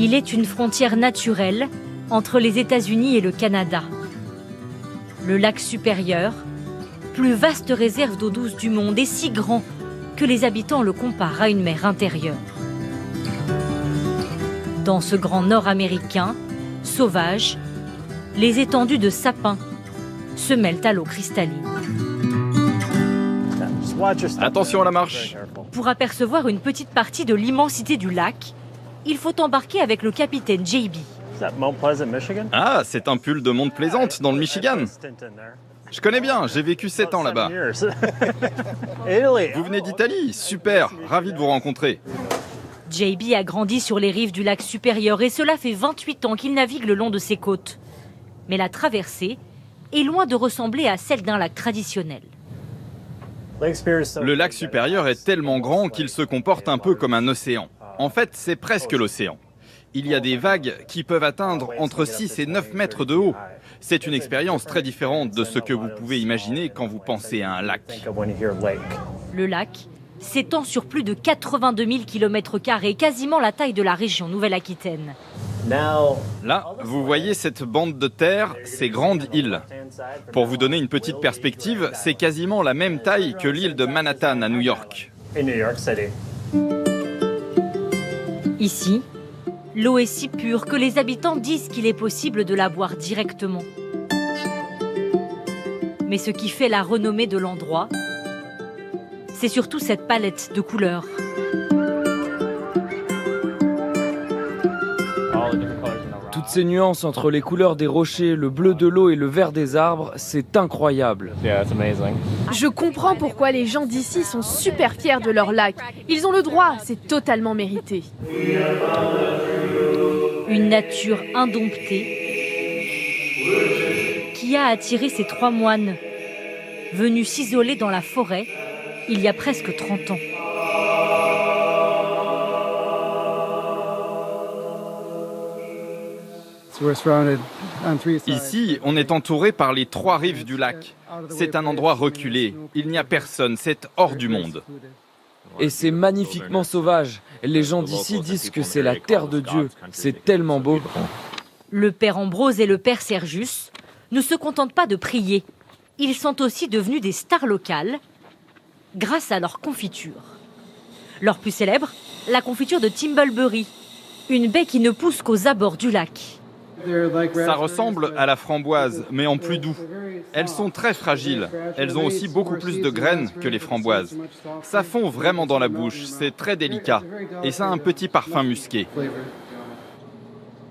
Il est une frontière naturelle entre les États-Unis et le Canada. Le lac Supérieur, plus vaste réserve d'eau douce du monde, est si grand que les habitants le comparent à une mer intérieure. Dans ce grand nord américain, sauvage, les étendues de sapins se mêlent à l'eau cristalline. Attention à la marche. Pour apercevoir une petite partie de l'immensité du lac, il faut embarquer avec le capitaine JB. Ah, c'est un pull de Mont-Plaisante, dans le Michigan. Je connais bien, j'ai vécu 7 ans là-bas. Vous venez d'Italie? Super, ravi de vous rencontrer. JB a grandi sur les rives du lac Supérieur et cela fait 28 ans qu'il navigue le long de ses côtes. Mais la traversée est loin de ressembler à celle d'un lac traditionnel. Le lac Supérieur est tellement grand qu'il se comporte un peu comme un océan. En fait, c'est presque l'océan. Il y a des vagues qui peuvent atteindre entre 6 et 9 mètres de haut. C'est une expérience très différente de ce que vous pouvez imaginer quand vous pensez à un lac. Le lac s'étend sur plus de 82 000 km², quasiment la taille de la région Nouvelle-Aquitaine. Là, vous voyez cette bande de terre, ces grandes îles. Pour vous donner une petite perspective, c'est quasiment la même taille que l'île de Manhattan à New York. Ici, l'eau est si pure que les habitants disent qu'il est possible de la boire directement. Mais ce qui fait la renommée de l'endroit, c'est surtout cette palette de couleurs. Toutes ces nuances entre les couleurs des rochers, le bleu de l'eau et le vert des arbres, c'est incroyable. Je comprends pourquoi les gens d'ici sont super fiers de leur lac. Ils ont le droit, c'est totalement mérité. Une nature indomptée qui a attiré ces 3 moines, venus s'isoler dans la forêt il y a presque 30 ans. Ici, on est entouré par les 3 rives du lac. C'est un endroit reculé. Il n'y a personne, c'est hors du monde. Et c'est magnifiquement sauvage. Les gens d'ici disent que c'est la terre de Dieu. C'est tellement beau. Le père Ambrose et le père Sergius ne se contentent pas de prier. Ils sont aussi devenus des stars locales grâce à leur confiture. Leur plus célèbre, la confiture de Timblebury, une baie qui ne pousse qu'aux abords du lac. Ça ressemble à la framboise, mais en plus doux. Elles sont très fragiles. Elles ont aussi beaucoup plus de graines que les framboises. Ça fond vraiment dans la bouche, c'est très délicat. Et ça a un petit parfum musqué.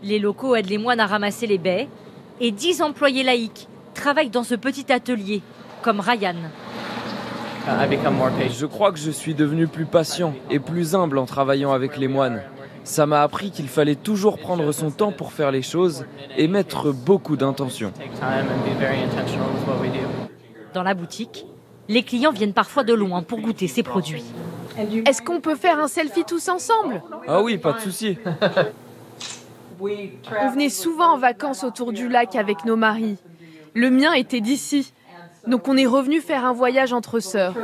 Les locaux aident les moines à ramasser les baies et 10 employés laïcs travaillent dans ce petit atelier, comme Ryan. Je crois que je suis devenu plus patient et plus humble en travaillant avec les moines. Ça m'a appris qu'il fallait toujours prendre son temps pour faire les choses et mettre beaucoup d'intention. Dans la boutique, les clients viennent parfois de loin pour goûter ces produits. Est-ce qu'on peut faire un selfie tous ensemble? Ah oui, pas de souci. On venait souvent en vacances autour du lac avec nos maris. Le mien était d'ici. Donc on est revenu faire un voyage entre sœurs.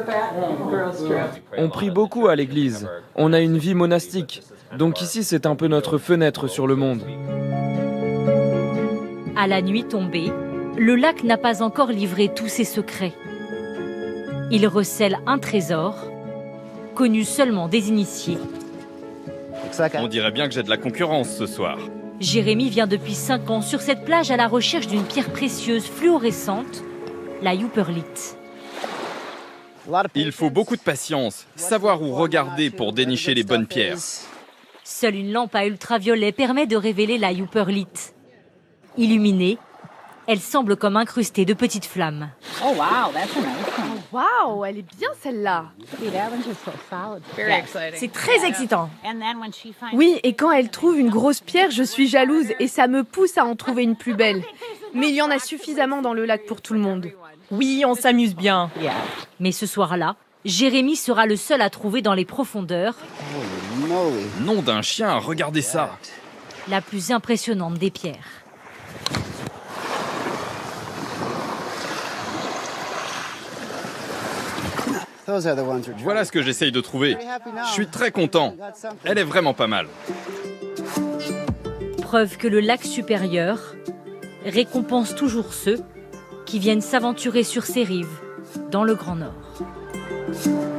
On prie beaucoup à l'église. On a une vie monastique. Donc ici, c'est un peu notre fenêtre sur le monde. À la nuit tombée, le lac n'a pas encore livré tous ses secrets. Il recèle un trésor, connu seulement des initiés. On dirait bien que j'ai de la concurrence ce soir. Jérémy vient depuis 5 ans sur cette plage à la recherche d'une pierre précieuse fluorescente, la Ypperlite. Il faut beaucoup de patience, savoir où regarder pour dénicher les bonnes pierres. Seule une lampe à ultraviolet permet de révéler la Ypperlite. Illuminée, elle semble comme incrustée de petites flammes. Oh wow, that's a nice one. Waouh, elle est bien celle-là. See, that one's just so solid. C'est très excitant. And then when she finds Oui, et quand elle trouve une grosse pierre, je suis jalouse et ça me pousse à en trouver une plus belle. Mais il y en a suffisamment dans le lac pour tout le monde. Oui, on s'amuse bien. Mais ce soir-là, Jérémy sera le seul à trouver dans les profondeurs Nom d'un chien, regardez ça. la plus impressionnante des pierres. Voilà ce que j'essaye de trouver. Je suis très content. Elle est vraiment pas mal. Preuve que le lac supérieur récompense toujours ceux qui viennent s'aventurer sur ses rives dans le Grand Nord.